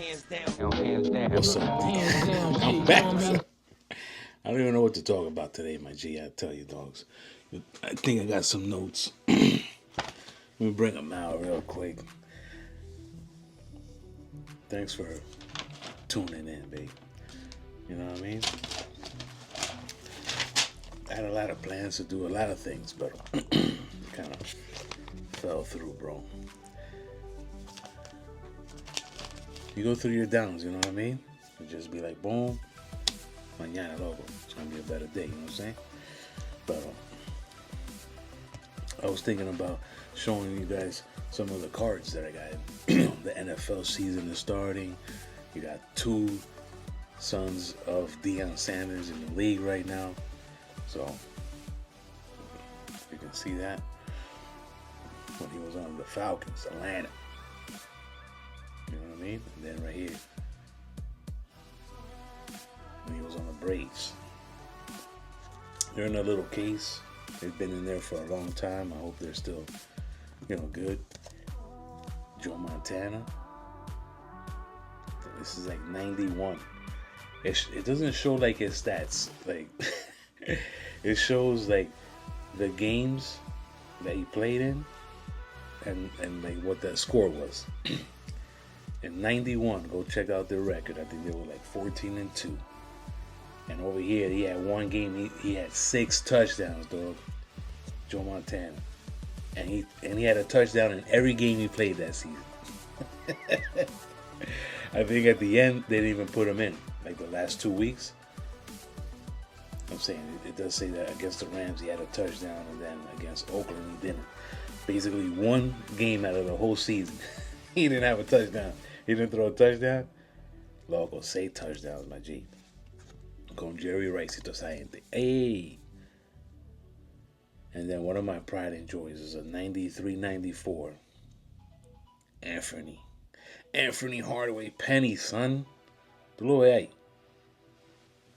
What's up, D? I'm back. I don't even know what to talk about today, my G. I tell you, dogs. I think I got some notes. Let me bring them out real quick. Thanks for tuning in, babe. You know what I mean? I had a lot of plans to do a lot of things, but kind of fell through, bro. You go through your downs, you know what I mean? You just be like, boom, mañana loco. It's gonna be a better day, you know what I'm saying? But I was thinking about showing you guys some of the cards that I got. The NFL season is starting. You got two sons of Deion Sanders in the league right now. So you can see that when he was on the Falcons, Atlanta. You know what I mean? And then right here, when he was on the Braves. They're in a little case. They've been in there for a long time. I hope they're still, good. Joe Montana. This is like 91. It doesn't show like his stats. Like it shows like the games that he played in and like what that score was. In 91, go check out their record. I think they were like 14-2. And over here, he had one game. He had 6 touchdowns, dog. Joe Montana, and he had a touchdown in every game he played that season. I think at the end they didn't even put him in, like the last 2 weeks. I'm saying it does say that against the Rams he had a touchdown, and then against Oakland he didn't. Basically, one game out of the whole season, he didn't have a touchdown. He didn't throw a touchdown. Loco, say touchdowns, my G. Con Jerry Rice, esa gente. Hey. And then one of my pride and joys is a 93-94 Anthony Hardaway Penny, son. Tú ahí.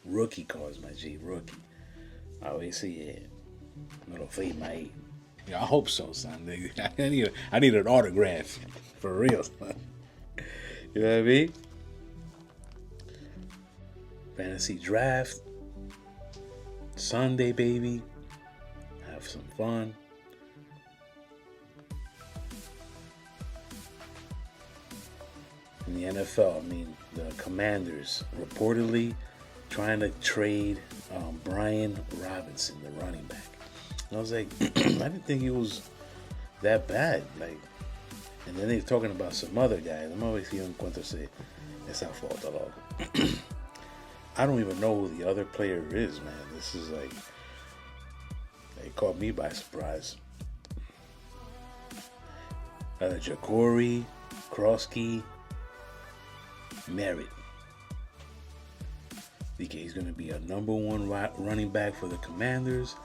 Rookie cards, my G. Rookie. I always see it. Me lo firma ahí. Yeah, I hope so, son. I need an autograph. For real, son. You know what I mean? Fantasy draft. Sunday, baby. Have some fun. In the NFL, I mean, the Commanders reportedly trying to trade Brian Robinson, the running back. And I was like, I didn't think he was that bad. Like, and then they're talking about some other guys. I'm always hearing cuando se esa falta loco. I don't even know who the other player is, man. This is like, they caught me by surprise. Ja'Cory, Krosky, Merritt. He's going to be a number 1 running back for the Commanders.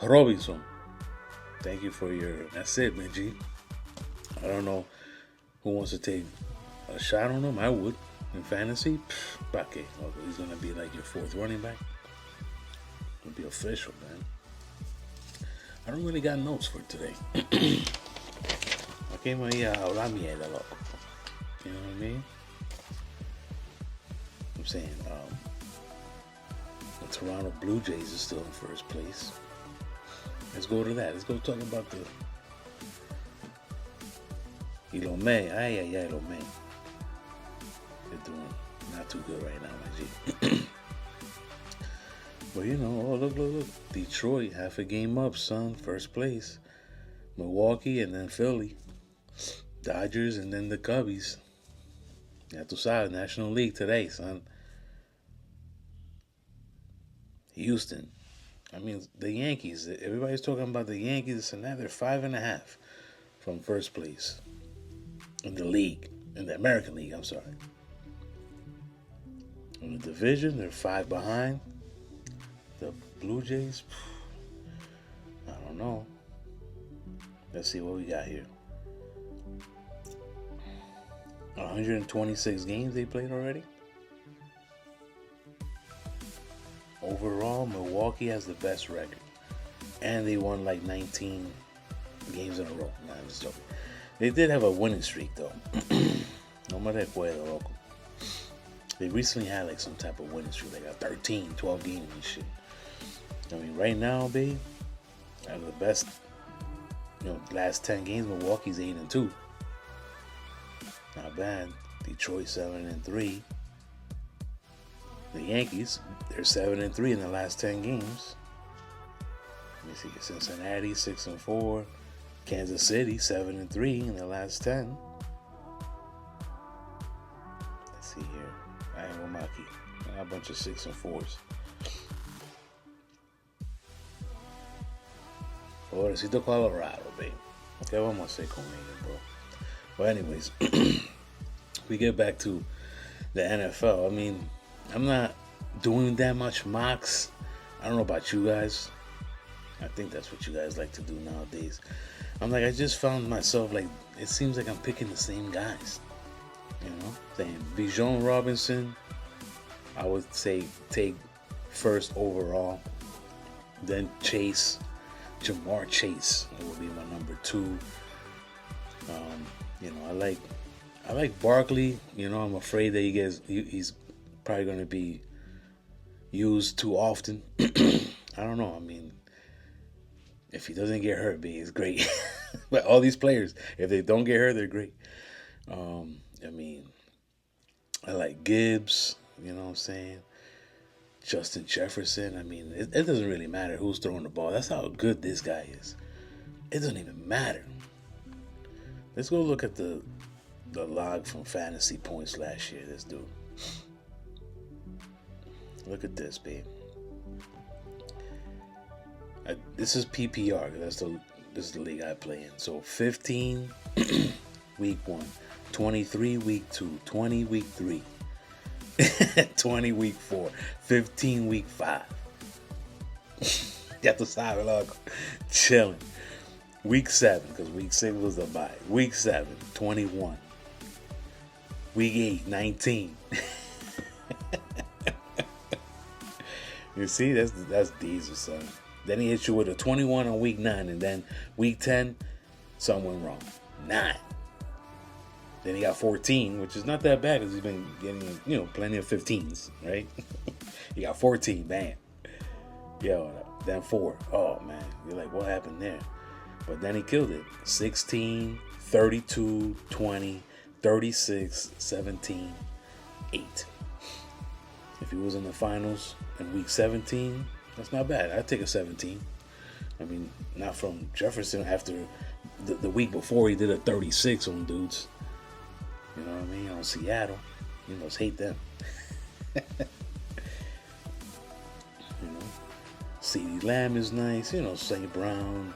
Robinson. Thank you for that's it, man, G. I don't know who wants to take a shot on him. I would. In fantasy, okay, he's going to be like your 4th running back. It'll be official, man. I don't really got notes for today. I came here a hablar mierda, loco. You know what I mean? I'm saying, the Toronto Blue Jays is still in first place. Let's go to that. Let's go talk about the Ilome. Ilome. They're doing not too good right now, my G. But look. Detroit, half a game up, son. First place. Milwaukee and then Philly. Dodgers and then the Cubbies. Ya tú sabes, National League today, son. Houston. I mean, the Yankees. Everybody's talking about the Yankees, and now they're 5.5 from first place. In the league. In the American League, I'm sorry. In the division, they're 5 behind. The Blue Jays, I don't know. Let's see what we got here. 126 games they played already. Overall, Milwaukee has the best record. And they won like 19 games in a row. Nah, I'm just joking. They did have a winning streak, though. No me recuerdo, loco. They recently had like some type of winning streak, like a 13, 12 games and shit. I mean, right now, babe, out of the best, last 10 games, Milwaukee's 8-2. Not bad. Detroit 7-3. The Yankees, they're 7-3 in the last 10 games. Let me see. Cincinnati 6-4. Kansas City 7-3 in the last 10. Let's see here. Ayamaki. A bunch of 6-4s. Pobrecito Colorado, babe. ¿Qué vamos a hacer con ellos, bro? But anyways, we get back to the NFL. I mean, I'm not doing that much mocks. I don't know about you guys. I think that's what you guys like to do nowadays. I'm like, I just found myself like, it seems like I'm picking the same guys. Saying Bijan Robinson, I would say take first overall. Then Chase, Jamar Chase will be my number 2. I like Barkley. I'm afraid that he's probably going to be used too often. I don't know. I mean, if he doesn't get hurt, he's great. But all these players, if they don't get hurt, they're great. I mean, I like Gibbs. You know what I'm saying? Justin Jefferson. I mean, it doesn't really matter who's throwing the ball. That's how good this guy is. It doesn't even matter. Let's go look at the log from fantasy points last year. This dude. Look at this, babe. This is PPR. This is the league I play in. So 15 week 1, 23 week 2, 20 week 3, 20 week 4, 15 week 5. Ya tú sabes, loco. Chilling. Week 7, because week 6 was the bye. Week 7, 21. Week 8, 19. You see, that's diesel, son. Then he hit you with a 21 on week 9, and then week 10, something went wrong. 9. Then he got 14, which is not that bad because he's been getting, plenty of 15s, right? He got 14, bam. Yo, then 4. Oh, man. You're like, what happened there? But then he killed it. 16, 32, 20, 36, 17, 8. If he was in the finals in week 17, that's not bad. I'd take a 17. I mean, not from Jefferson after the week before he did a 36 on dudes. You know what I mean? On Seattle. You must hate them. CeeDee Lamb is nice. St. Brown.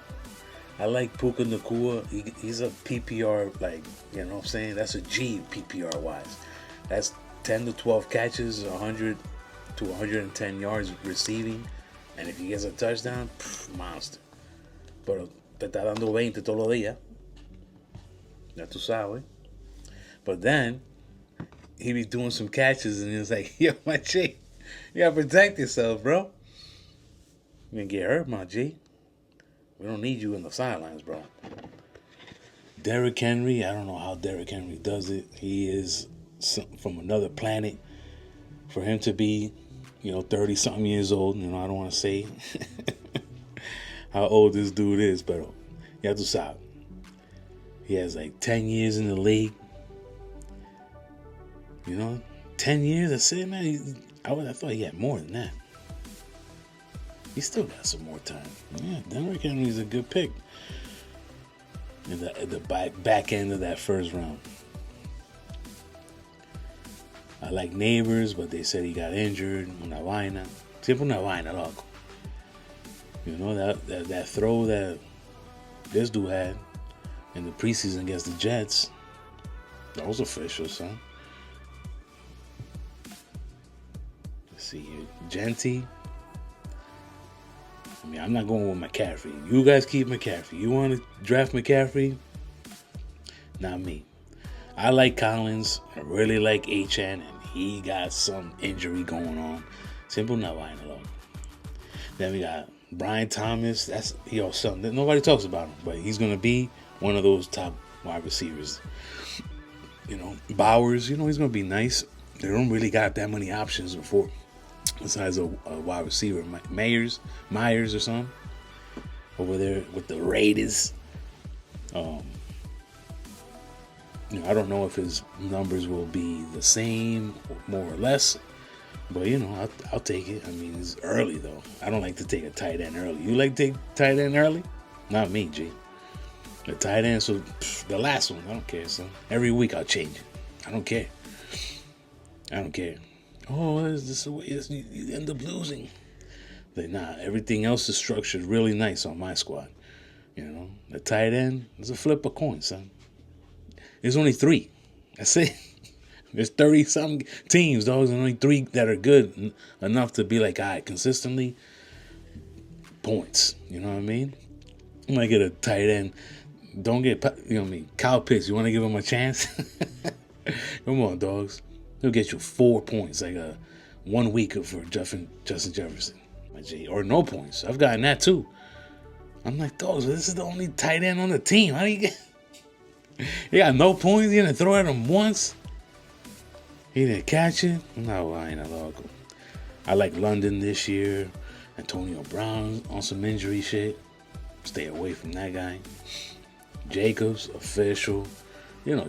I like Puka Nacua. He's a PPR, like, you know what I'm saying? That's a G PPR wise. That's 10 to 12 catches, 100 to 110 yards receiving. And if he gets a touchdown, monster. Pero te está dando 20 todos los días. Ya tú sabes. But then, he be doing some catches and he's like, yo, my G, you gotta protect yourself, bro. You're gonna get hurt, my G. We don't need you in the sidelines, bro. Derrick Henry, I don't know how Derrick Henry does it. He is from another planet. For him to be, 30-something years old, I don't want to say how old this dude is, but ya tú sabes. He has like 10 years in the league. 10 years, that's it, man. I thought he had more than that. He still got some more time. Yeah, Derrick Henry's a good pick. In the back end of that first round. I like Neighbors, but they said he got injured. Una vaina. Siempre una vaina, loco. That throw that this dude had in the preseason against the Jets, that was official, son. Let's see here. Genty. I mean, I'm not going with McCaffrey. You guys keep McCaffrey. You want to draft McCaffrey? Not me. I like Collins. I really like HN, and he got some injury going on. Simple na vaina, loco. Then we got Brian Thomas. That's something that nobody talks about him, but he's gonna be one of those top wide receivers. Bowers, he's going to be nice. They don't really got that many options before, besides a wide receiver. Myers or something over there with the Raiders. I don't know if his numbers will be the same, more or less. But, I'll take it. I mean, it's early, though. I don't like to take a tight end early. You like to take tight end early? Not me, G. The tight end, so the last one, I don't care, son. Every week I'll change it. I don't care. Oh, is this the way you end up losing? Like, nah, everything else is structured really nice on my squad. The tight end is a flip a coin, son. There's only 3. That's it. There's 30-something teams, dogs, and only 3 that are good enough to be like, all right, consistently points. You know what I mean? You might get a tight end. Don't get, Kyle Pitts. You want to give him a chance? Come on, dogs. He'll get you 4 points, like 1 week for Justin Jefferson. Or no points. I've gotten that too. I'm like, dogs, this is the only tight end on the team. How do you get... You got no points? You didn't throw at him once? He didn't catch it? No, I ain't allowed. I like London this year. Antonio Brown on some injury shit. Stay away from that guy. Jacobs, official.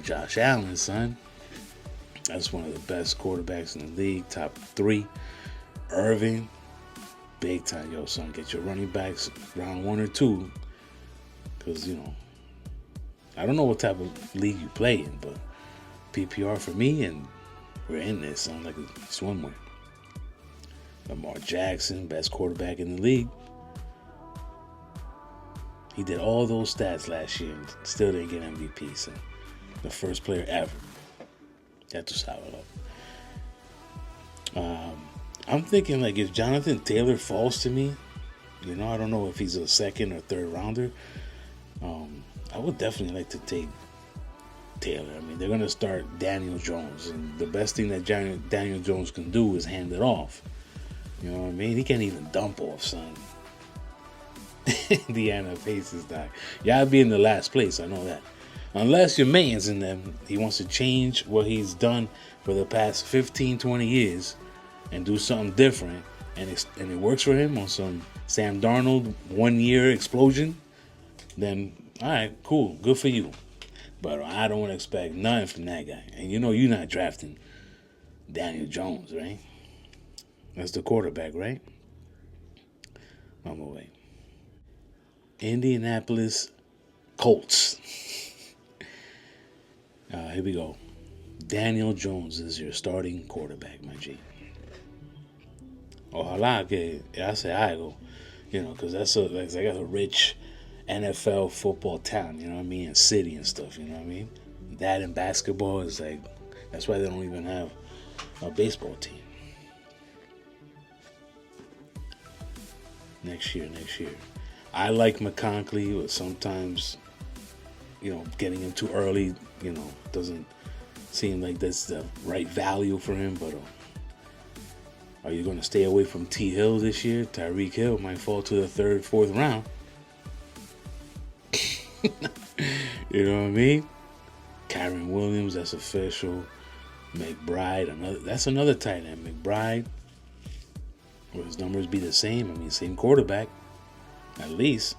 Josh Allen, son. That's one of the best quarterbacks in the league. Top 3. Irving. Big time. Yo, son, get your running backs round 1 or 2. Because, I don't know what type of league you play in, but PPR for me, and we're in this. Sounds like it's one way. Lamar Jackson, best quarterback in the league. He did all those stats last year and still didn't get MVP. So the first player ever. That's just how it up. I'm thinking, like, if Jonathan Taylor falls to me, I don't know if he's a second or third rounder. I would definitely like to take Taylor. I mean, they're going to start Daniel Jones, and the best thing that Daniel Jones can do is hand it off. You know what I mean? He can't even dump off, son. Indiana Pacers die. Y'all be in the last place, I know that. Unless your man's in them, he wants to change what he's done for the past 15, 20 years and do something different, and it works for him on some Sam Darnold 1 year explosion, then all right, cool, good for you. But I don't expect nothing from that guy. And you're not drafting Daniel Jones, right? That's the quarterback, right? I'm away. Indianapolis Colts. Here we go. Daniel Jones is your starting quarterback, my G. Ojalá que hace algo, because that's a rich NFL football town, you know what I mean, and city and stuff, you know what I mean. That and basketball is like, that's why they don't even have a baseball team. Next year. I like McConkley, but sometimes, getting him too early, doesn't seem like that's the right value for him. But are you going to stay away from T. Hill this year? Tyreek Hill might fall to the 3rd, 4th round. You know what I mean? Kyron Williams, that's official. McBride, that's another tight end. McBride, will his numbers be the same? I mean, same quarterback, at least.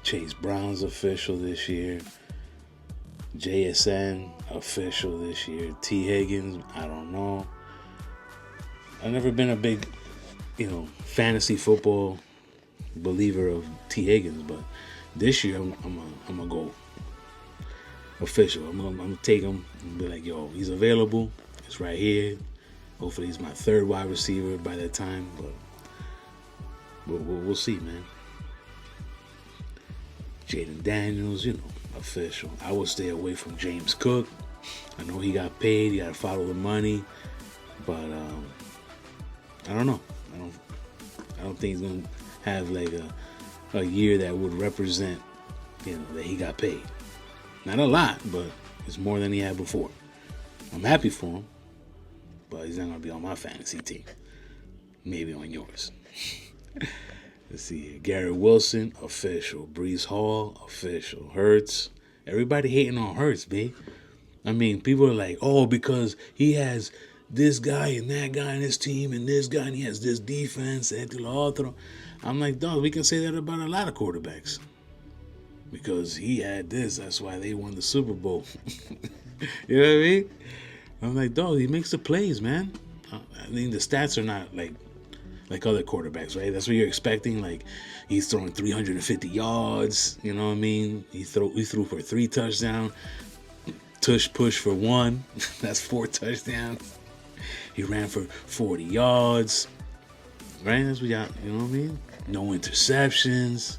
Chase Brown's official this year. JSN official this year. T. Higgins, I don't know. I've never been a big, fantasy football believer of T. Higgins, but this year I'm gonna go official. I'm gonna take him and be like, yo, he's available. It's right here. Hopefully he's my 3rd wide receiver by that time, but we'll see, man. Jaden Daniels, official. I would stay away from James Cook. I know he got paid. You got to follow the money, but I don't know. I don't think he's gonna have like a year that would represent, that he got paid. Not a lot, but it's more than he had before. I'm happy for him, but he's not gonna be on my fantasy team. Maybe on yours. Let's see here. Garrett Wilson, official. Breece Hall, official. Hurts, Everybody hating on Hurts, babe. I mean, people are like, oh, because he has this guy and that guy in his team and this guy and he has this defense, esto y lo otro. I'm like, dog, we can say that about a lot of quarterbacks. Because he had this, that's why they won the Super Bowl. You know what I mean? I'm like, dog, he makes the plays, man. I mean, the stats are not like other quarterbacks, right? That's what you're expecting. Like, he's throwing 350 yards. You know what I mean? He threw for 3 touchdowns. Tush push for 1. That's 4 touchdowns. He ran for 40 yards. Right? That's what you know what I mean? No interceptions.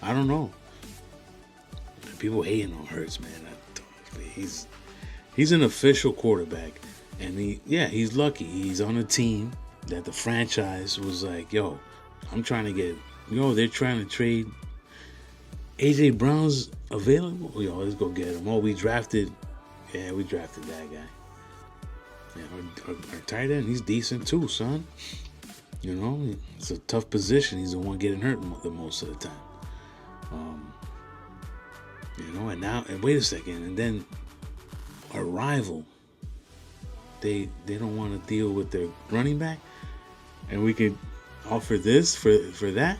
I don't know. People hating on Hurts, man. He's an official quarterback, and he's lucky. He's on a team that the franchise was like, yo, I'm trying to get, they're trying to trade. AJ Brown's available. Yo, let's go get him. Oh, we drafted that guy. Yeah, our tight end, he's decent too, son. You know, it's a tough position. He's the one getting hurt the most of the time. And wait a second, and then our rival, they don't want to deal with their running back, and we could offer this for that.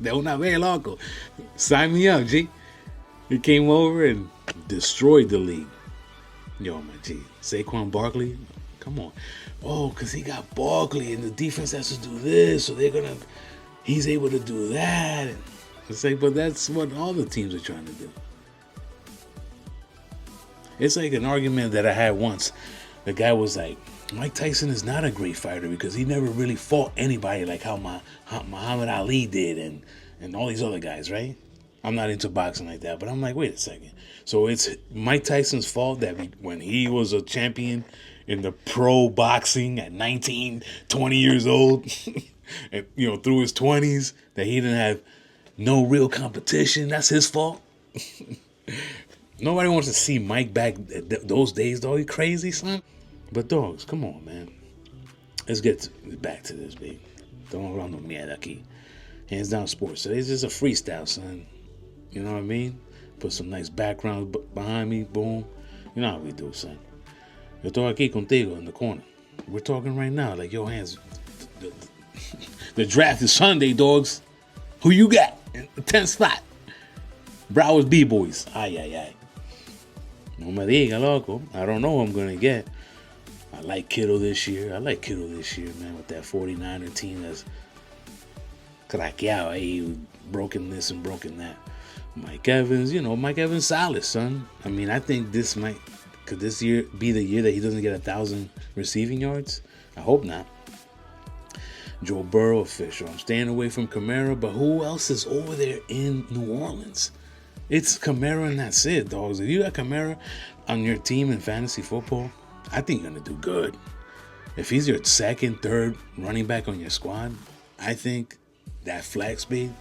De una vez, loco. Sign me up, G. He came over and destroyed the league. Yo, my G. Saquon Barkley, come on. Oh, because he got Barkley and the defense has to do this, so he's able to do that. And it's like, but that's what all the teams are trying to do. It's like an argument that I had once. The guy was like, Mike Tyson is not a great fighter because he never really fought anybody like how Muhammad Ali did and all these other guys, right? I'm not into boxing like that, but I'm like, wait a second. So it's Mike Tyson's fault that when he was a champion in the pro boxing at 19, 20 years old, and, through his 20s, that he didn't have no real competition. That's his fault. Nobody wants to see Mike back those days, though. You crazy, son? But dogs, come on, man. Let's get back to this, baby. Don't run no mierda aquí. Hands Down Sports. Today's just a freestyle, son. You know what I mean? Put some nice background behind me. Boom. You know how we do, son. Yo estoy aquí contigo in the corner. We're talking right now. Like, yo, hands. The draft is Sunday, dogs. Who you got? 10th spot. Broward's B-Boys. Ay. No me diga, loco. I don't know who I'm going to get. I like Kittle this year, man, with that 49er team that's craqueado ahí, broken this and broken that. Mike Evans solid, son. I mean, I think could this year be the year that he doesn't get 1,000 receiving yards? I hope not. Joe Burrow official. I'm staying away from Kamara, but who else is over there in New Orleans? It's Kamara and that's it, dogs. If you got Kamara on your team in fantasy football, I think you're going to do good. If he's your second, third running back on your squad, I think that flex speed,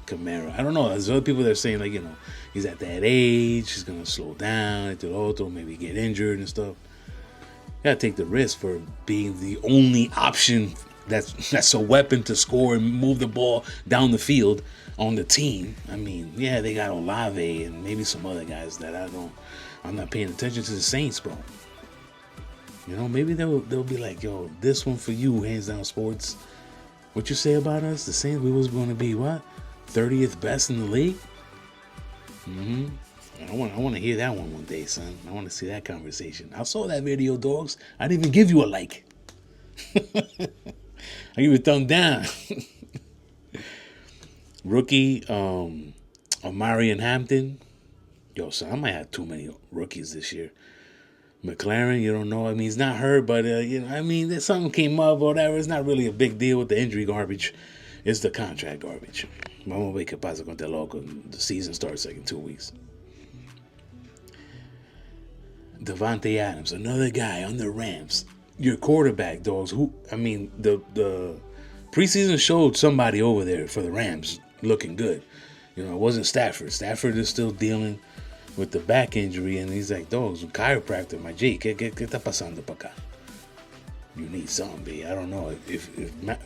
Kamara. I don't know. There's other people that are saying, like, he's at that age, he's going to slow down, maybe get injured and stuff. You got to take the risk for being the only option that's a weapon to score and move the ball down the field on the team. I mean, yeah, they got Olave and maybe some other guys that I'm not paying attention to the Saints, bro. Maybe they'll be like, yo, this one for you, Hands Down Sports. What you say about us? The Saints, we was going to be what? 30th best in the league? I want to hear that one day, son. I want to see that conversation. I saw that video, dogs. I didn't even give you a like. I give you a thumb down. Rookie, Omarion Hampton. Yo, son, I might have too many rookies this year. McLaren, you don't know. I mean, he's not hurt, but, something came up or whatever. It's not really a big deal with the injury garbage. It's the contract garbage. Vamos a ver qué pasa con este loco. The season starts like in 2 weeks. Devontae Adams, another guy on the Rams. Your quarterback, dogs. The preseason showed somebody over there for the Rams looking good. It wasn't Stafford. Stafford is still dealing with the back injury, and he's like, dogs, chiropractor, my G, ¿qué está pasando para acá? You need something, B. I don't know. If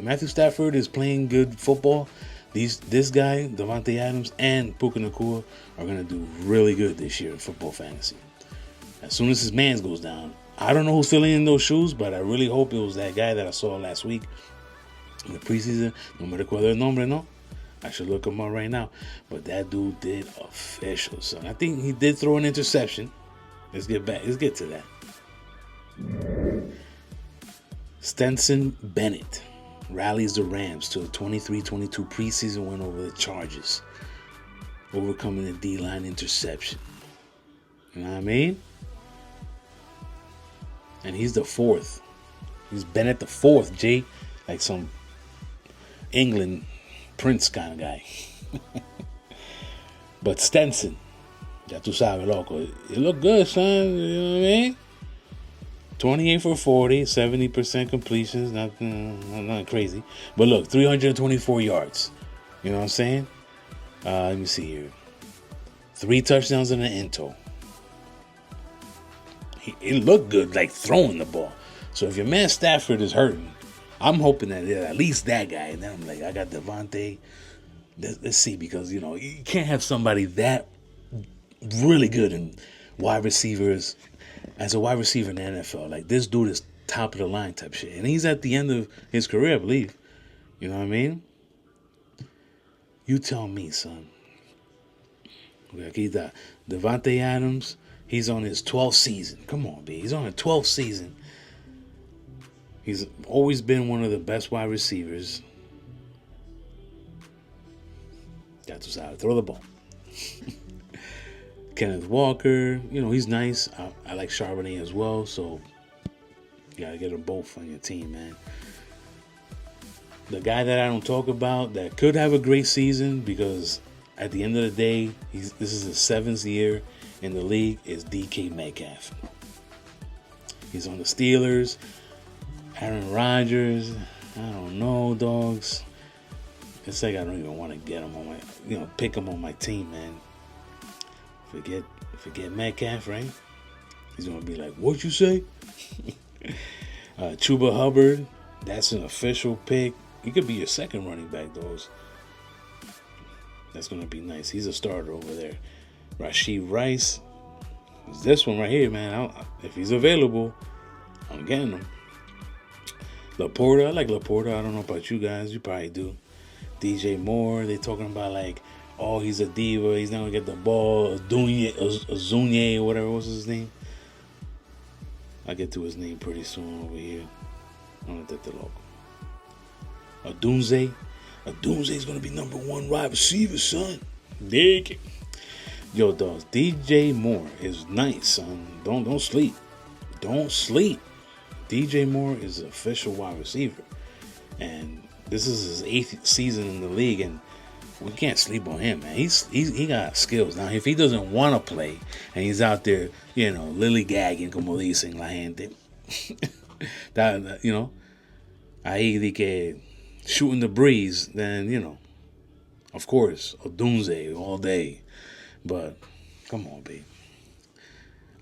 Matthew Stafford is playing good football, This guy, Devontae Adams, and Puka Nacua are going to do really good this year in football fantasy. As soon as his man goes down, I don't know who's filling in those shoes, but I really hope it was that guy that I saw last week in the preseason. No me recuerdo el nombre, no? I should look him up right now. But that dude did official, son. I think he did throw an interception. Let's get to that. Stetson Bennett rallies the Rams to a 23-22 preseason win over the Chargers, overcoming the D-line interception. You know what I mean? And he's the fourth. He's Bennett the fourth, Jay. Like some England prince kind of guy. But Stetson, ya tú sabes, loco. It looked good, son. You know what I mean? 28 for 40, 70% completions. Not crazy. But look, 324 yards. You know what I'm saying? Let me see here. 3 touchdowns and an into. It looked good, like throwing the ball. So if your man Stafford is hurting, I'm hoping that at least that guy. And then I'm like, I got Devontae. Let's see, because, you know, you can't have somebody that really good in wide receivers as a wide receiver in the NFL. Like, this dude is top of the line type shit. And he's at the end of his career, I believe. You know what I mean? You tell me, son. Aquí está Devontae Adams. He's on his 12th season. Come on, B. He's on a 12th season. He's always been one of the best wide receivers. That's what's out. Throw the ball. Kenneth Walker, you know, he's nice. I like Charbonnet as well, so you got to get them both on your team, man. The guy that I don't talk about that could have a great season, because at the end of the day, this is his 7th year in the league, is DK Metcalf. He's on the Steelers. Aaron Rodgers, I don't know, dogs. It's like I don't even want to get him on my, pick him on my team, man. Forget Metcalf, right? He's gonna be like, "What'd you say?" Chuba Hubbard, that's an official pick. He could be your second running back, dogs. That's gonna be nice. He's a starter over there. Rashee Rice, is this one right here, man. If he's available, I'm getting him. Laporta, I like Laporta. I don't know about you guys. You probably do. DJ Moore, they talking about like, oh, he's a diva. He's not going to get the ball. Azunye, whatever was his name. I'll get to his name pretty soon over here. I'm going to the local. Adunze. Adunze is going to be number 1 wide receiver, son. Dig. Yo, dogs, DJ Moore is nice, son. Don't sleep. Don't sleep. DJ Moore is an official wide receiver. And this is his 8th season in the league, and we can't sleep on him, man. He got skills. Now, if he doesn't want to play and he's out there, lily-gagging, como dicen la gente, that, ahí de que shooting the breeze, then, of course, Odunze all day. But, come on, babe.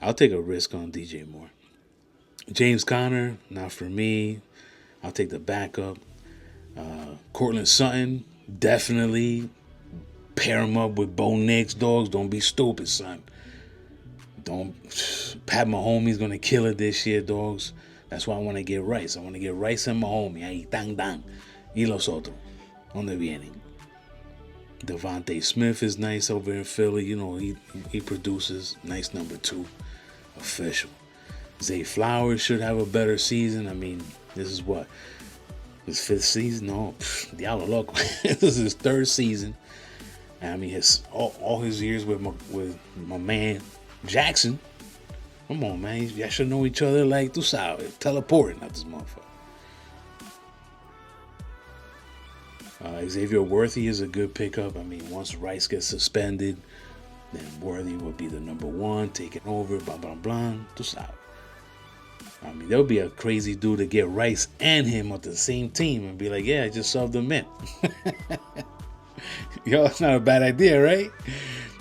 I'll take a risk on DJ Moore. James Conner, not for me. I'll take the backup. Cortland Sutton, definitely pair him up with Bo Nix, dogs. Don't be stupid, son. Pat Mahomes going to kill it this year, dogs. That's why I want to get Rice. I want to get Rice and Mahomes. Ahí, tan. Y los otros. ¿Dónde vienen? Devontae Smith is nice over in Philly. He produces. Nice number 2. Official. Zay Flowers should have a better season. I mean, this is what? His 5th season? No, Diablo Loco. This is his 3rd season. I mean, all his years with my man Jackson. Come on, man. Y'all should know each other like, tú sabes, teleporting out this motherfucker. Xavier Worthy is a good pickup. I mean, once Rice gets suspended, then Worthy will be the number 1, taking over, blah, blah, blah. Tú sabes. I mean, there would be a crazy dude to get Rice and him on the same team and be like, yeah, I just subbed them in. Yo, it's not a bad idea, right?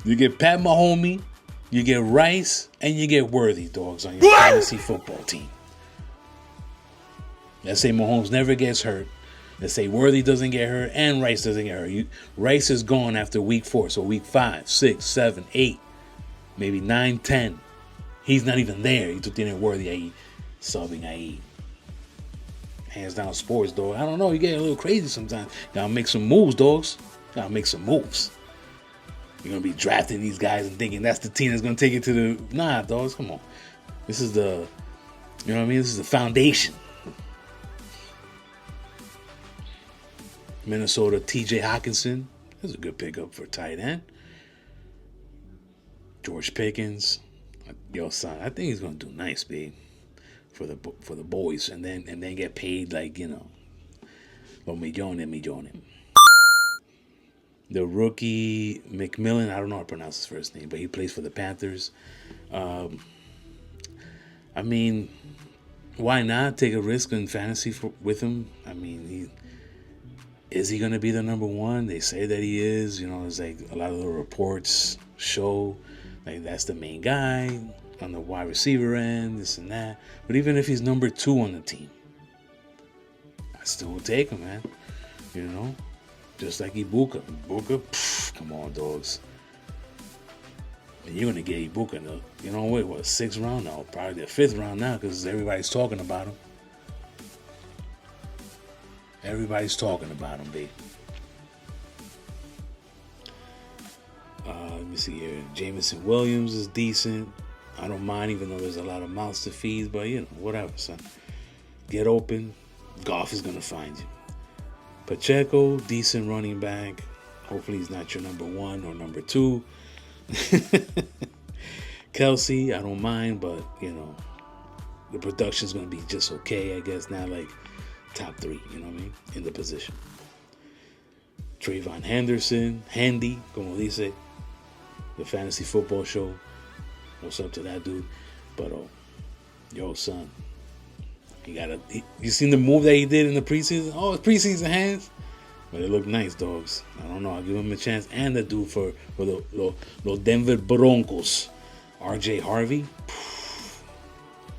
You get Pat Mahomes, you get Rice, and you get Worthy, dogs, on your fantasy football team. Let's say Mahomes never gets hurt. Let's say Worthy doesn't get hurt and Rice doesn't get hurt. Rice is gone after week 4. So week 5, 6, 7, 8, maybe 9, 10. He's not even there. Y tú tienes Worthy ahí, subbing ahí. Hands down sports, dog. I don't know. You get a little crazy sometimes. Gotta make some moves, dogs. Gotta make some moves. You're gonna be drafting these guys and thinking that's the team that's gonna take it to the. Nah, dogs. Come on. This is the. You know what I mean? This is the foundation. Minnesota, T.J. Hawkinson. That's a good pickup for tight end. George Pickens. Yo, son, I think he's gonna do nice, babe, for the boys, and then get paid like, you know, los millones. The rookie McMillan, I don't know how to pronounce his first name, but he plays for the Panthers. I mean, why not take a risk in fantasy with him? I mean, is he gonna be the number one? They say that he is. You know, it's like a lot of the reports show like that's the main guy on the wide receiver end, this and that. But even if he's number 2 on the team, I still would take him, man. You know, just like Ibuka. Ibuka, come on, dogs. And you're gonna get Ibuka in the, you know, what, 6th round? No, probably the 5th round now because everybody's talking about him. Everybody's talking about him, babe. Let me see here. Jameson Williams is decent. I don't mind, even though there's a lot of mouths to feed, but you know, whatever, son. Get open. Goff is gonna find you. Pacheco, decent running back. Hopefully he's not your number 1 or number 2. Kelsey, I don't mind, but you know, the production's gonna be just okay, I guess. Not like top 3, you know what I mean, in the position. Trayvon Henderson, Handy, como dice, the fantasy football show. What's up to that dude? But yo, son, you seen the move that he did in the preseason? Oh, it's preseason hands, but it looked nice, dogs. I don't know. I'll give him a chance. And the dude for the Denver Broncos, R.J. Harvey.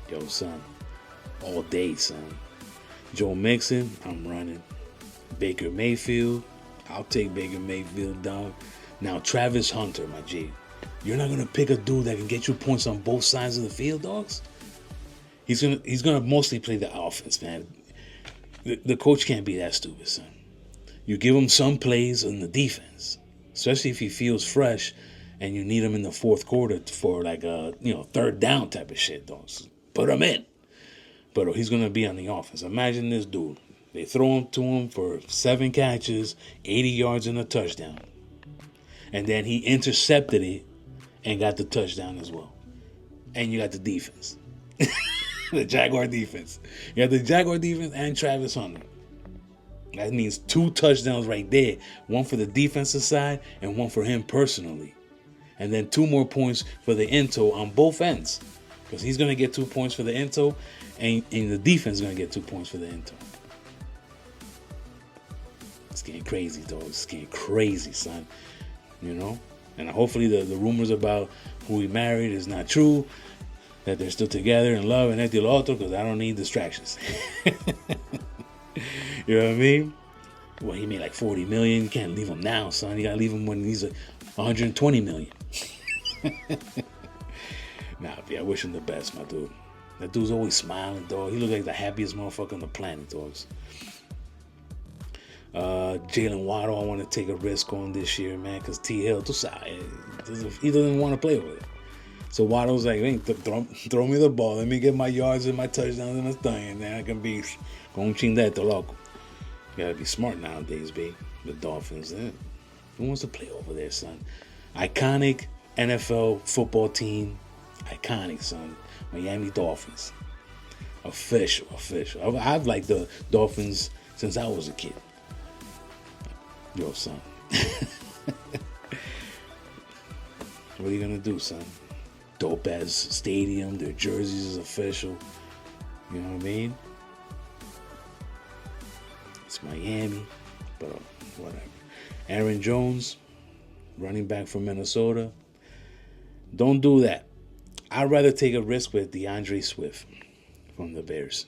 Yo, son, all day, son. Joe Mixon, I'm running. Baker Mayfield, I'll take Baker Mayfield, dog. Now Travis Hunter, my G. You're not gonna pick a dude that can get you points on both sides of the field, dogs. He's gonna mostly play the offense, man. The coach can't be that stupid, son. You give him some plays on the defense, especially if he feels fresh, and you need him in the 4th quarter for like a 3rd down type of shit, dogs. Put him in. But he's gonna be on the offense. Imagine this dude. They throw him to him for 7 catches, 80 yards and a touchdown. And then he intercepted it and got the touchdown as well. And you got the defense. The Jaguar defense. You got the Jaguar defense and Travis Hunter. That means 2 touchdowns right there. 1 for the defensive side and 1 for him personally. And then 2 more points for the Into on both ends. Because he's going to get 2 points for the Into and the defense is going to get 2 points for the Into. It's getting crazy, though. It's getting crazy, son. You know? And hopefully the rumors about who he married is not true. That they're still together in love and esto y lo otro, because I don't need distractions. You know what I mean? Well, he made like 40 million. You can't leave him now, son. You got to leave him when he's 120 million. Nah, I wish him the best, my dude. That dude's always smiling, dog. He looks like the happiest motherfucker on the planet, dogs. Jalen Waddle, I want to take a risk on this year, man, because T. Hill, he doesn't want to play with it. So Waddle's like, hey, throw me the ball. Let me get my yards and my touchdowns and my thing, and then I can be con chindeto loco. You gotta be smart nowadays, babe. The Dolphins, who wants to play over there, son? Iconic NFL football team. Iconic, son. Miami Dolphins. Official. I've liked the Dolphins since I was a kid. Yo, son. What are you gonna do, son? Dope ass stadium, their jerseys is official. You know what I mean? It's Miami, but whatever. Aaron Jones, running back from Minnesota. Don't do that. I'd rather take a risk with DeAndre Swift from the Bears.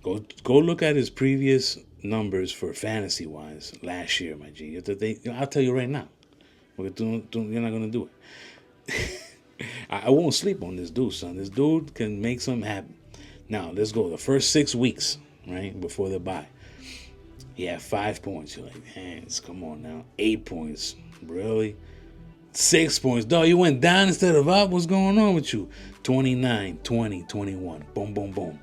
Go look at his previous numbers for fantasy wise last year, my G. I'll tell you right now, you're not gonna do it. I won't sleep on this dude, son. This dude can make something happen. Now let's go. The first 6 weeks, right before the bye, he had 5 points. You're like, hands, come on now. 8 points, really? 6 points, dog. You went down instead of up. What's going on with you? 29, 20, 21. Boom, boom, boom.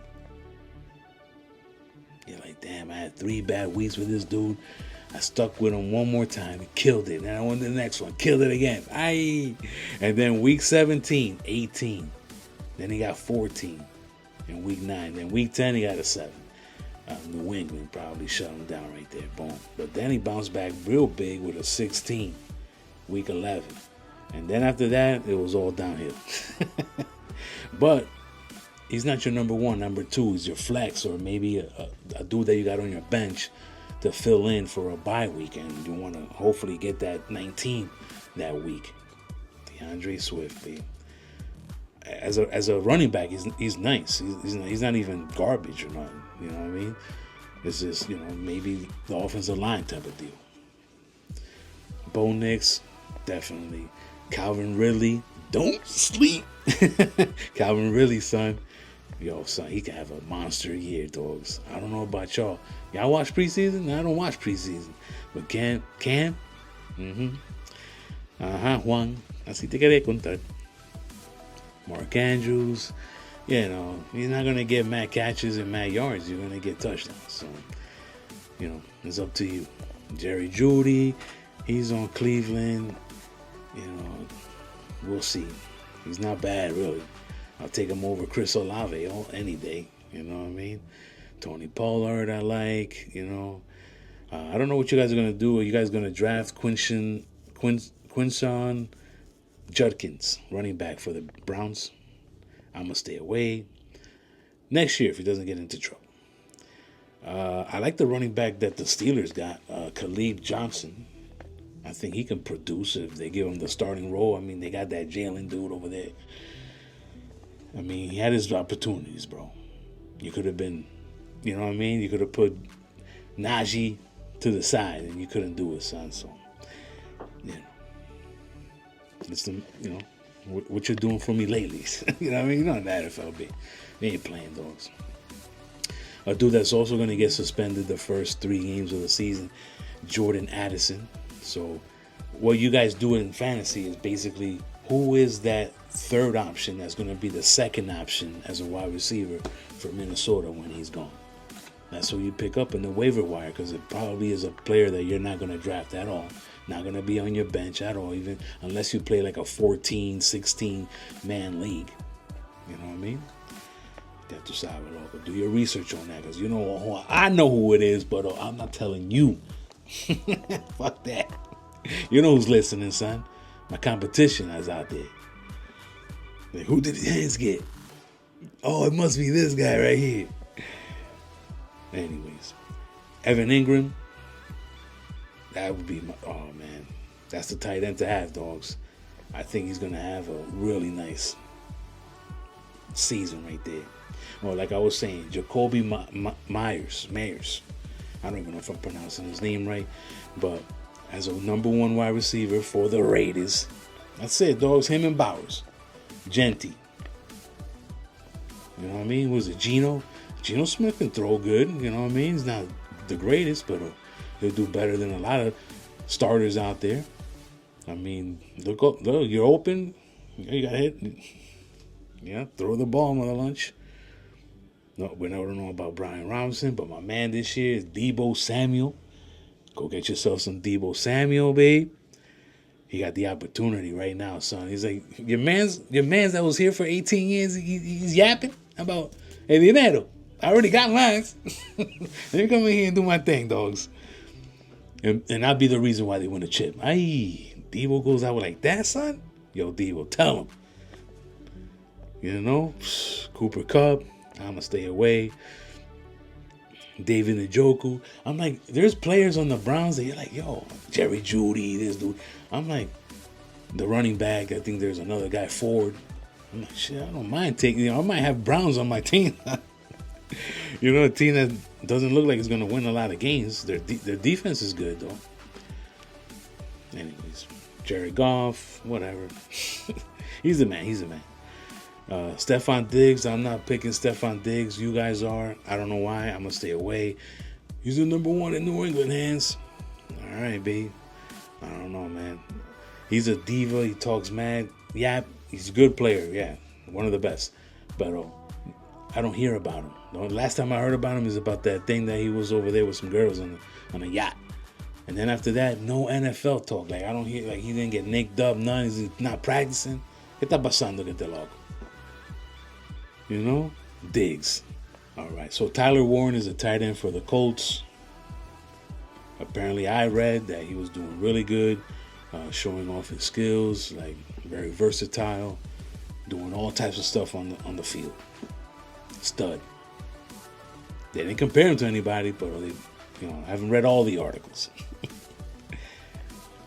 You're like, damn, I had 3 bad weeks with this dude. I stuck with him one more time. He killed it. Then I went to the next one. Killed it again. Aye. And then week 17, 18. Then he got 14 in week 9. Then week 10, he got a 7. New England probably shut him down right there. Boom. But then he bounced back real big with a 16, week 11. And then after that, it was all downhill. But he's not your number one. Number two, he's your flex, or maybe a dude that you got on your bench to fill in for a bye week, and you want to hopefully get that 19 that week. DeAndre Swift, babe. As a running back, he's nice. He's not even garbage or nothing. You know what I mean? It's just, maybe the offensive line type of deal. Bo Nix, definitely. Calvin Ridley, don't sleep. Calvin Ridley, son. Yo, son, he can have a monster year, dogs. I don't know about y'all. Y'all watch preseason? I don't watch preseason. But Cam? Juan. Así te quería contar. Mark Andrews, he's not going to get mad catches and mad yards. You're going to get touchdowns. So, it's up to you. Jerry Jeudy, he's on Cleveland. We'll see. He's not bad, really. I'll take him over Chris Olave any day. You know what I mean? Tony Pollard, I like. I don't know what you guys are going to do. Are you guys going to draft Quinshon Judkins, running back for the Browns? I'm going to stay away. Next year, if he doesn't get into trouble. I like the running back that the Steelers got, Khalid Johnson. I think he can produce if they give him the starting role. I mean, they got that Jalen dude over there. I mean, he had his opportunities, bro. You could have been, you know what I mean? You could have put Najee to the side, and you couldn't do it, son. So, it's what you're doing for me lately. You know what I mean? You're not an NFL, they ain't playing, dogs. A dude that's also going to get suspended the first 3 games of the season, Jordan Addison. So what you guys do in fantasy is basically who is that third option that's going to be the second option as a wide receiver for Minnesota when he's gone. That's who you pick up in the waiver wire, because it probably is a player that you're not going to draft at all. Not going to be on your bench at all, even unless you play like a 14, 16-man league. You know what I mean? That to sabe, loco. Do your research on that, because I know who it is, but I'm not telling you. Fuck that. You know who's listening, son. My competition is out there. Like, who did his hands get? Oh, it must be this guy right here. Anyways, Evan Ingram. That would be oh man. That's the tight end to have, dogs. I think he's going to have a really nice season right there. Or like I was saying, Jacoby Myers. I don't even know if I'm pronouncing his name right. But as a number 1 wide receiver for the Raiders, that's it, dogs. Him and Bowers. Genty. You know what I mean? Was it Geno? Geno Smith can throw good. You know what I mean? He's not the greatest, but he'll do better than a lot of starters out there. I mean, look, you're open. You got to hit. Yeah, throw the ball, mother lunch. No, we don't know about Brian Robinson, but my man this year is Deebo Samuel. Go get yourself some Deebo Samuel, babe. He got the opportunity right now, son. He's like, your man's that was here for 18 years, he's yapping about El Dinero. I already got mine. Let me come in here and do my thing, dogs. And I'll be the reason why they win a chip. Aye, Deebo goes out like that, son? Yo, Deebo, tell him. Cooper Kupp, I'm going to stay away. David Njoku. I'm like, there's players on the Browns that you're like, yo, Jerry Jeudy, this dude. I'm like, the running back, I think there's another guy, Ford. I'm like, shit, I don't mind taking, I might have Browns on my team. A team that doesn't look like it's going to win a lot of games. Their defense is good, though. Anyways, Jared Goff, whatever. He's the man. Stephon Diggs, I'm not picking Stephon Diggs. You guys are. I don't know why. I'm going to stay away. He's the number one in New England hands. All right, B. I don't know, man. He's a diva. He talks mad. Yeah, he's a good player. Yeah, one of the best. But I don't hear about him. The last time I heard about him is about that thing that he was over there with some girls on a yacht. And then after that, no NFL talk. Like, I don't hear, like, he didn't get nicked up. None. He's not practicing. ¿Qué está pasando que te loco? Diggs. All right. So Tyler Warren is a tight end for the Colts. Apparently, I read that he was doing really good, showing off his skills, like very versatile, doing all types of stuff on the field. Stud. They didn't compare him to anybody, but I haven't read all the articles.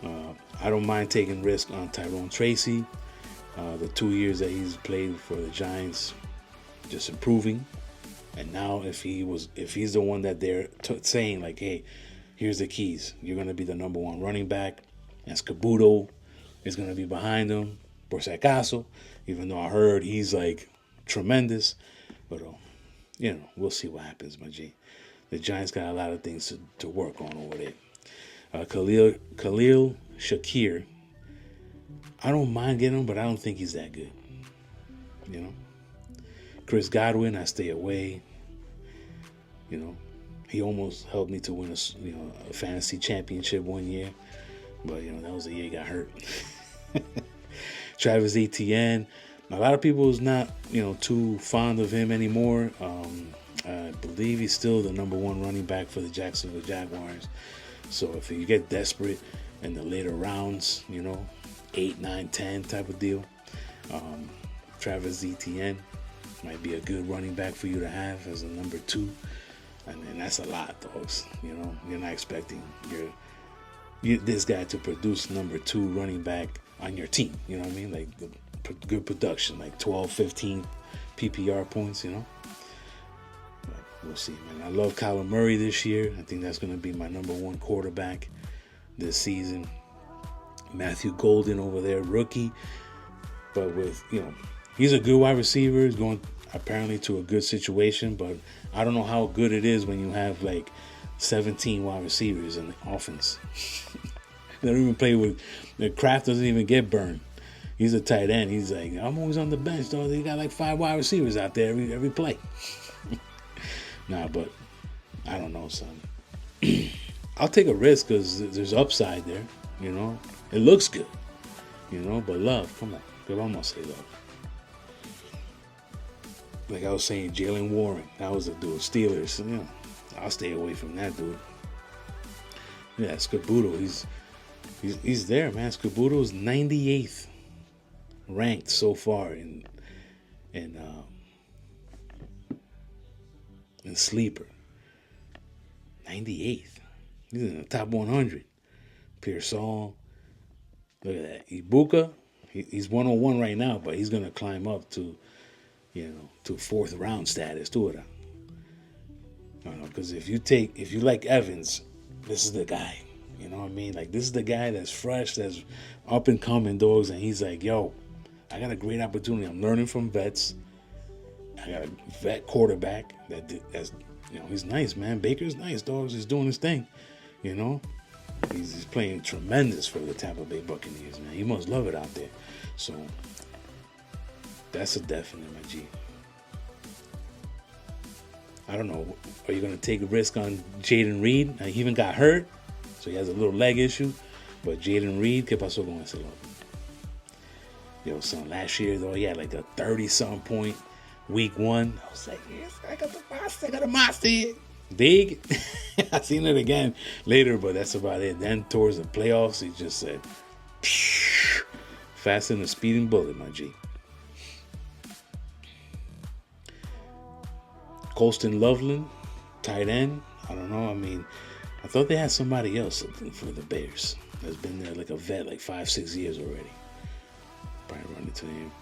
I don't mind taking risk on Tyrone Tracy. The 2 years that he's played for the Giants, just improving. And now, if he's the one that they're saying, like, hey, here's the keys. You're going to be the number one running back. And Scabudo is going to be behind him, por si acaso, even though I heard he's, like, tremendous. But, we'll see what happens, my G. The Giants got a lot of things to work on over there. Khalil Shakir. I don't mind getting him, but I don't think he's that good. Chris Godwin, I stay away. He almost helped me to win a fantasy championship one year. But, that was the year he got hurt. Travis Etienne. A lot of people is not, too fond of him anymore. I believe he's still the number one running back for the Jacksonville Jaguars. So if you get desperate in the later rounds, 8, 9, 10 type of deal, Travis Etienne might be a good running back for you to have as a number 2. And that's a lot, dogs. You're not expecting this guy to produce number 2 running back on your team. You know what I mean? Like good production, like 12, 15 PPR points, But we'll see, man. I love Kyler Murray this year. I think that's going to be my number 1 quarterback this season. Matthew Golden over there, rookie. But with, he's a good wide receiver. He's going apparently to a good situation, but I don't know how good it is when you have like 17 wide receivers in the offense. They don't even play with, the Kraft doesn't even get burned. He's a tight end. He's like, I'm always on the bench, though. They got like 5 wide receivers out there every play. Nah, but I don't know, son. I'll take a risk because there's upside there, It looks good, but love, come on. I'm going to say love. Like I was saying, Jalen Warren, that was a dude. Steelers, I'll stay away from that dude. Yeah, Scabudo, he's there, man. Scabudo's 98th ranked so far in sleeper. 98th. He's in the top 100. Pearsall. Look at that. Ibuka, he's 101 right now, but he's gonna climb up to, to 4th round status. To it. I don't know, because if you like Evans, this is the guy. You know what I mean? Like, this is the guy that's fresh, that's up and coming, dogs, and he's like, yo, I got a great opportunity. I'm learning from vets. I got a vet quarterback that's, he's nice, man. Baker's nice, dogs. He's doing his thing, He's playing tremendous for the Tampa Bay Buccaneers, man. He must love it out there. So, that's a definite, my G. I don't know. Are you going to take a risk on Jaden Reed? He even got hurt, so he has a little leg issue. But Jaden Reed, ¿qué pasó con ese loco? Yo, son, last year, though, he had like a 30-something point week 1. I was like, yes, I got a monster here. Big. I seen it again later, but that's about it. Then towards the playoffs, he just said, faster than a speeding bullet, my G. Colston Loveland, tight end. I don't know. I mean, I thought they had somebody else for the Bears that's been there like a vet, like 5-6 years already. Probably run into him.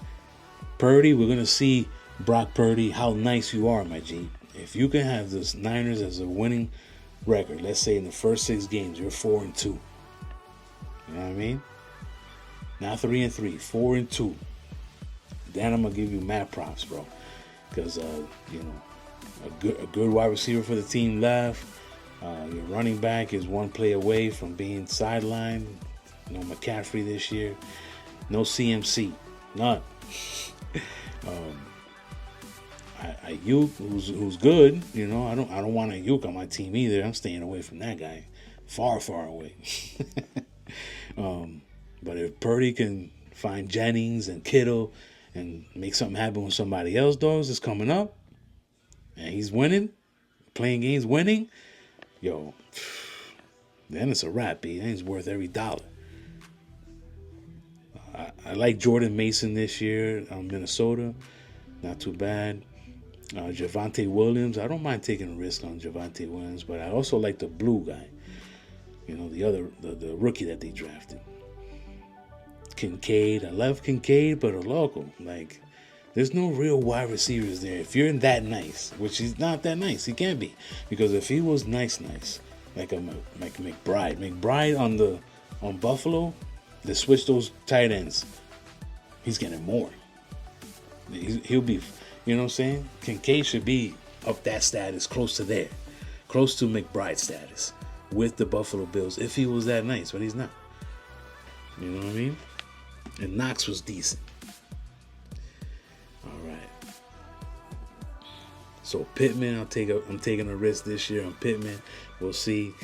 Purdy, we're going to see Brock Purdy, how nice you are, my G. if you can have the Niners as a winning record, let's say in the first 6 games, you're 4-2. You know what I mean? Not 3-3, 4-2. Then I'm gonna give you mad props, bro, because a good wide receiver for the team left. Your running back is one play away from being sidelined. No McCaffrey this year. No CMC. None. Ayuk, who's good. You know, I don't want Ayuk on my team either. I'm staying away from that guy. Far, far away. But if Purdy can find Jennings and Kittle and make something happen with somebody else, dogs, is coming up, and he's winning, playing games, winning, yo, then it's a wrap, B. Then he's worth every dollar. I like Jordan Mason this year on Minnesota. Not too bad. Javonte Williams. I don't mind taking a risk on Javonte Williams, but I also like the blue guy. You know, the rookie that they drafted. Kincaid. I love Kincaid, but a local. Like, there's no real wide receivers there. If you're that nice, which he's not that nice, he can't be. Because if he was nice, like McBride on Buffalo, they switch those tight ends. He's getting more. He'll be, you know what I'm saying? Kincaid should be up that status, close to there. Close to McBride status with the Buffalo Bills if he was that nice, but he's not. You know what I mean? And Knox was decent. All right. So Pittman, I'm taking a risk this year on Pittman. We'll see.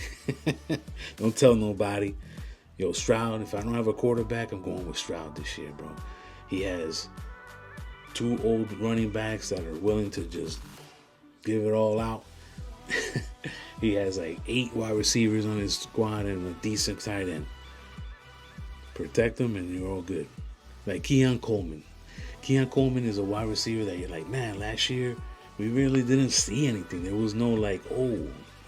Don't tell nobody. Yo, Stroud, if I don't have a quarterback, I'm going with Stroud this year, bro. He has 2 old running backs that are willing to just give it all out. He has like 8 wide receivers on his squad and a decent tight end. Protect them and you're all good. Like Keon Coleman. Keon Coleman is a wide receiver that you're like, man, last year we really didn't see anything. There was no like,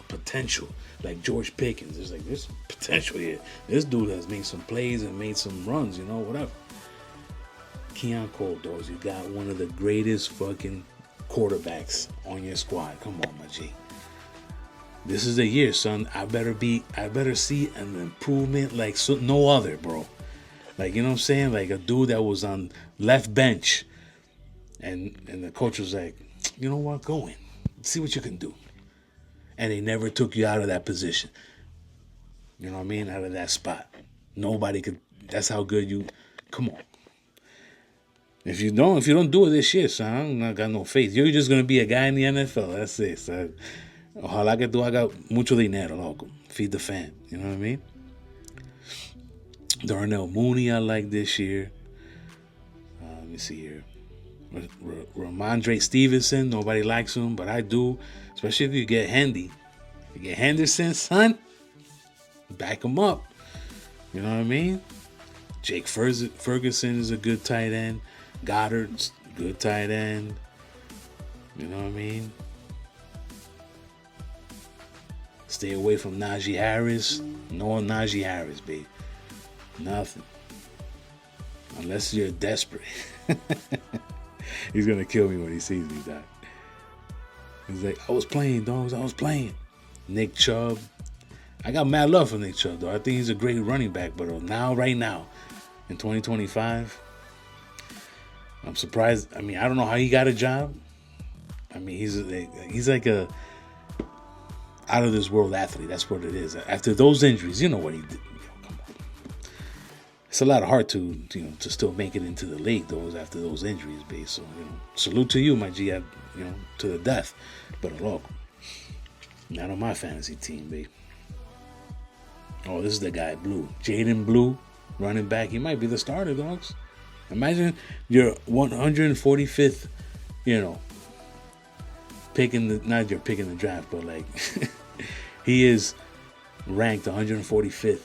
potential. Like George Pickens. There's potential here. This dude has made some plays and made some runs, you know, whatever. Keon Cole, dogs, you got one of the greatest fucking quarterbacks on your squad. Come on, my G. This is the year, son. I better see an improvement like no other, bro. Like, you know what I'm saying? Like a dude that was on left bench and the coach was like, you know what, go in. See what you can do. And they never took you out of that position. You know what I mean? Out of that spot. Nobody could, that's how good you, come on. If you don't do it this year, son, I'm not got no faith. You're just going to be a guy in the NFL. That's it, son. Ojalá que tú hagas mucho dinero, loco. Feed the fam. You know what I mean? Darnell Mooney, I like this year. Let me see here. Ramondre Stevenson, nobody likes him, but I do. Especially if you get Handy. If you get Henderson, son, back him up. You know what I mean? Jake Ferguson is a good tight end. Goddard's good tight end. You know what I mean? Stay away from Najee Harris. No Najee Harris, babe. Nothing. Unless you're desperate. He's going to kill me when he sees me, Doc. He's like, I was playing, dogs. I was playing. Nick Chubb. I got mad love for Nick Chubb, though. I think he's a great running back. But right now, in 2025, I'm surprised. I mean, I don't know how he got a job. I mean, he's like a out of this world athlete. That's what it is. After those injuries, you know what he did. Come on. It's a lot of heart to still make it into the league, those after those injuries, babe. So, salute to you, my G. To the death. But look, not on my fantasy team, babe. Oh, this is the guy, Blue. Jaden Blue, running back. He might be the starter, dogs. Imagine you're 145th, not you're picking the draft, but like he is ranked 145th,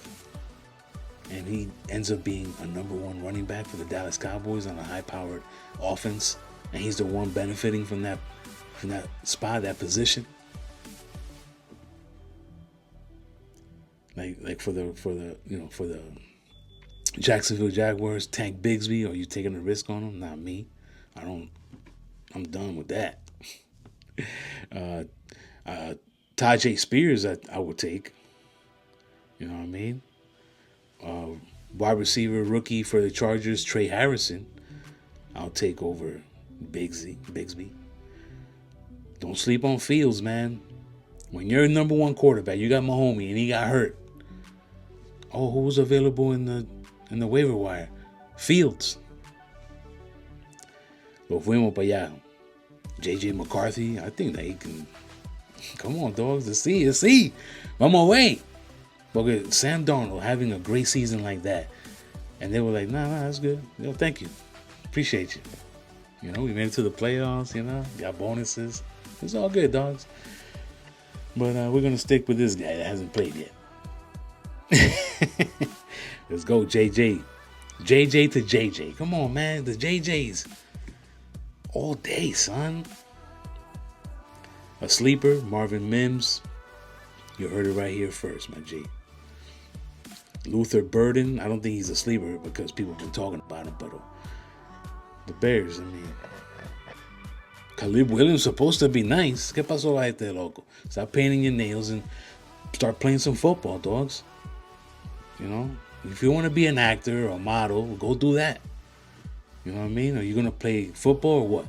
and he ends up being a number 1 running back for the Dallas Cowboys on a high-powered offense, and he's the one benefiting from that spot, that position. Like for the Jacksonville Jaguars, Tank Bigsby, are you taking a risk on him? Not me. I'm done with that. uh, Tajay Spears, I would take. You know what I mean? Uh, Wide receiver rookie for the Chargers, Trey Harrison. I'll take over Bigsby. Don't sleep on Fields, man. When you're number one quarterback, you got Mahomes and he got hurt. Oh, who was available in the waiver wire? Fields. Lo fuimos para allá. JJ McCarthy, I think that he can. Come on, dogs. Let's see. Vamos away. But Sam Darnold having a great season like that. And they were like, nah, that's good. Yo, thank you. Appreciate you. You know, we made it to the playoffs, got bonuses. It's all good, dogs. But we're going to stick with this guy that hasn't played yet. Let's go, JJ. JJ to JJ. Come on, man. The JJs. All day, son. A sleeper, Marvin Mims. You heard it right here first, my G. Luther Burden. I don't think he's a sleeper because people have been talking about him, but the Bears, I mean. Caleb Williams supposed to be nice. ¿Qué pasó ahí, loco? Stop painting your nails and start playing some football, dogs. You know? If you want to be an actor or a model, go do that. You know what I mean? Are you going to play football or what?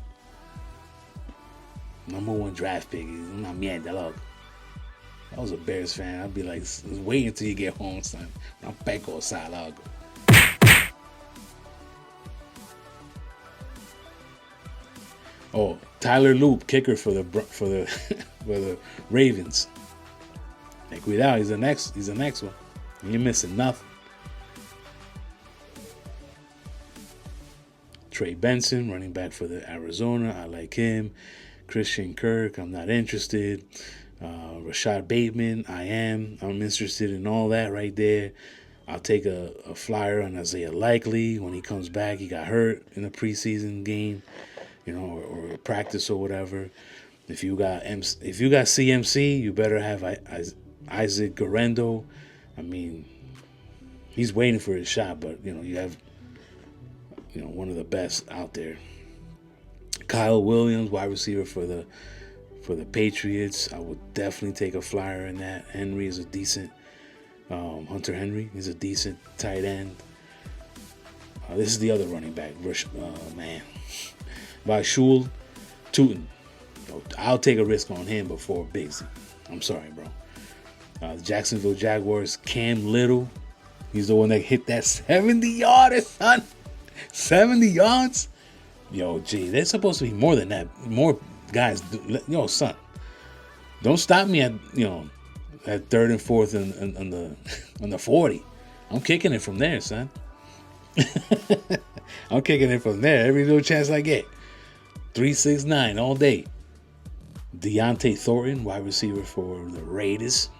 Number one draft pick. Una mierda, loco. If I was a Bears fan, I'd be like, wait until you get home, son. I'm back outside, loco. Oh, Tyler Loop, kicker for the for the Ravens. Hey, cuidado, he's the next one. You're missing nothing. Trey Benson, running back for the Arizona. I like him. Christian Kirk, I'm not interested. Rashad Bateman, I'm interested in all that right there. I'll take a flyer on Isaiah Likely when he comes back. He got hurt in the preseason game. Or practice or whatever. If you got CMC, you better have Isaac Guerrero. I mean, he's waiting for his shot, but you have one of the best out there. Kyle Williams, wide receiver for the Patriots. I would definitely take a flyer in that. Henry is a decent Hunter Henry is a decent tight end. This is the other running back. Vashul Tootin. I'll take a risk on him before Bigsy. I'm sorry, bro. The Jacksonville Jaguars, Cam Little. He's the one that hit that 70-yarder, son. 70 yards? Yo, gee, there's supposed to be more than that. More guys. Son. Don't stop me at third and fourth on the 40. I'm kicking it from there, son. I'm kicking it from there every little chance I get. 3-6-9 all day. Deontay Thornton, wide receiver for the Raiders.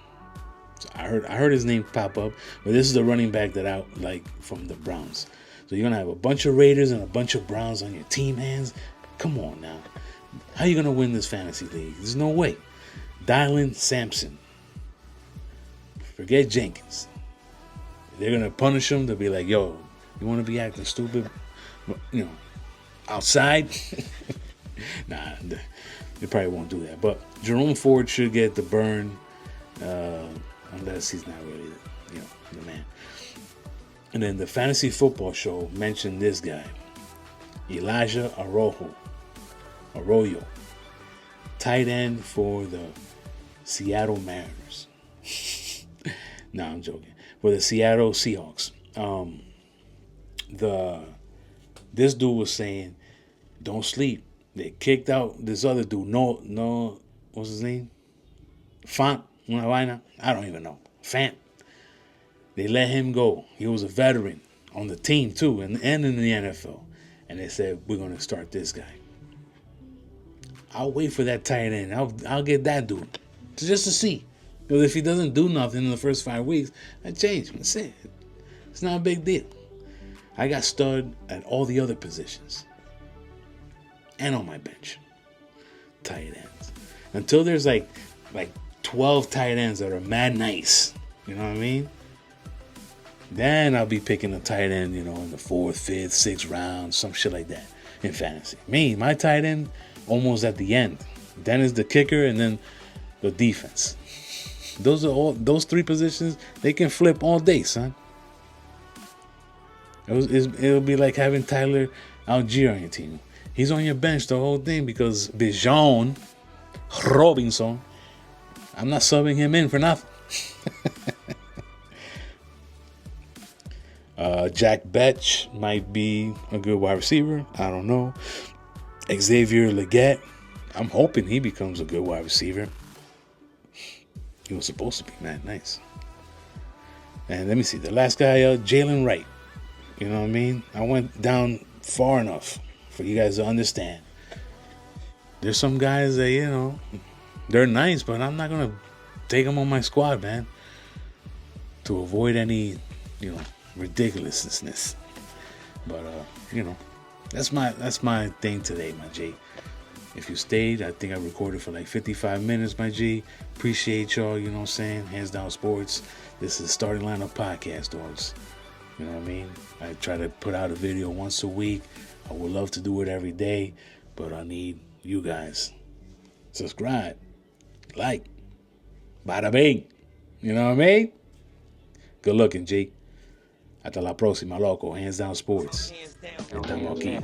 So I heard his name pop up, but this is the running back that I like from the Browns. So you're gonna have a bunch of Raiders and a bunch of Browns on your team hands. Come on now, how you gonna win this fantasy league? There's no way. Dylan Sampson. Forget Jenkins. They're gonna punish him. They'll be like, "Yo, you want to be acting stupid? Outside." Nah, they probably won't do that. But Jerome Ford should get the burn, unless he's not really, the man. And then the Fantasy Football Show mentioned this guy, Elijah Arroyo, tight end for the Seattle Mariners. No, I'm joking. For the Seattle Seahawks. This dude was saying, don't sleep. They kicked out this other dude. No, what's his name? Font. I don't even know. Fant. They let him go. He was a veteran on the team too, and in the NFL. And they said, we're going to start this guy. I'll wait for that tight end. I'll get that dude just to see. Because if he doesn't do nothing in the first 5 weeks, I change him. That's it. It's not a big deal. I got stud at all the other positions. And on my bench. Tight ends. Until there's like 12 tight ends that are mad nice. You know what I mean? Then I'll be picking a tight end, in the 4th, 5th, 6th round, some shit like that in fantasy. My tight end almost at the end. Then is the kicker, and then the defense. Those three positions. They can flip all day, son. It'll be like having Tyler Algier on your team. He's on your bench the whole thing because Bijan Robinson, I'm not subbing him in for nothing. Jack Betch might be a good wide receiver. I don't know. Xavier Legette, I'm hoping he becomes a good wide receiver. He was supposed to be, man. Nice. And let me see. The last guy, Jalen Wright. You know what I mean? I went down far enough for you guys to understand. There's some guys that, you know, they're nice, but I'm not going to take them on my squad, man. To avoid any, you know, ridiculousness. But, you know, that's my thing today, my G. If you stayed, I think I recorded for like 55 minutes, my G. Appreciate y'all, you know what I'm saying? Hands Down Sports. This is Starting Lineup Podcast, dogs. You know what I mean? I try to put out a video once a week. I would love to do it every day, but I need you guys. Subscribe. Like. Bada bing. You know what I mean? Good looking, G. Hasta la próxima, loco. Hands Down Sports. Estamos aquí.